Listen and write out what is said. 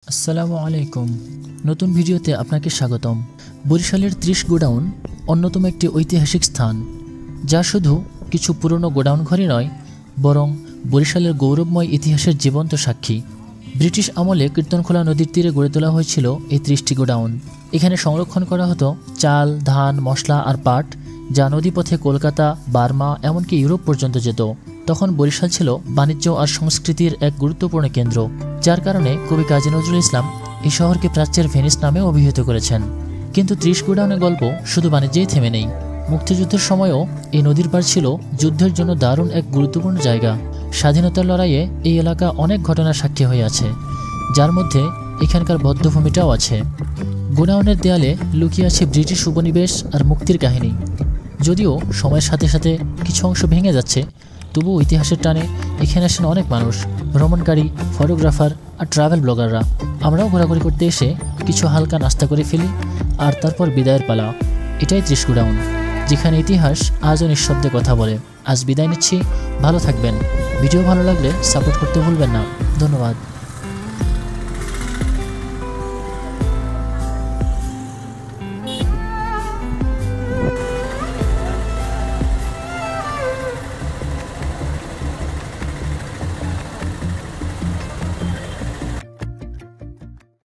আসসালামু আলাইকুম। নতুন ভিডিওতে আপনাকে স্বাগতম। বরিশালের ৩০ গোডাউন অন্যতম একটি ঐতিহাসিক স্থান, যা শুধু কিছু পুরনো গোডাউন ঘরই নয়, বরং বরিশালের গৌরবময় ইতিহাসের জীবন্ত সাক্ষী। ব্রিটিশ আমলে কীর্তনখোলা নদীর তীরে গড়ে তোলা হয়েছিল এই ৩০টি গোডাউন। এখানে সংরক্ষণ করা হতো চাল, ধান, মশলা আর পাট, যা নদীপথে কলকাতা, বার্মা, এমনকি ইউরোপ পর্যন্ত যেত। তখন বরিশাল ছিল বাণিজ্য আর সংস্কৃতির এক গুরুত্বপূর্ণ কেন্দ্র, যার কারণে কবি কাজী নজরুল ইসলাম এই শহরকে প্রাচ্যের ভেনিস নামে অভিহিত করেছেন। কিন্তু ৩০ গোডাউনের গল্প শুধু বাণিজ্যেই থেমে নেই। মুক্তিযুদ্ধের সময়ও এই নদীর পাড় ছিল যুদ্ধের জন্য দারুণ এক গুরুত্বপূর্ণ জায়গা। স্বাধীনতার লড়াইয়ে এই এলাকা অনেক ঘটনার সাক্ষী হয়ে আছে, যার মধ্যে এখানকার বধ্যভূমিটাও আছে। গোডাউনের দেয়ালে লুকিয়ে আছে ব্রিটিশ উপনিবেশ আর মুক্তির কাহিনী। যদিও সময়ের সাথে সাথে কিছু অংশ ভেঙে যাচ্ছে, তবুও ইতিহাসের টানে এখানে আসেন অনেক মানুষ, ভ্রমণকারী, ফটোগ্রাফার আর ট্রাভেল ব্লগাররা। আমরাও ঘোরাঘুরি করতে এসে কিছু হালকা নাস্তা করে ফেলি, আর তারপর বিদায়ের পালা। এটাই ৩০ গোডাউন, যেখানে ইতিহাস আজও নিঃশব্দে কথা বলে। আজ বিদায় নিচ্ছি, ভালো থাকবেন। ভিডিও ভালো লাগলে সাপোর্ট করতে ভুলবেন না। ধন্যবাদ।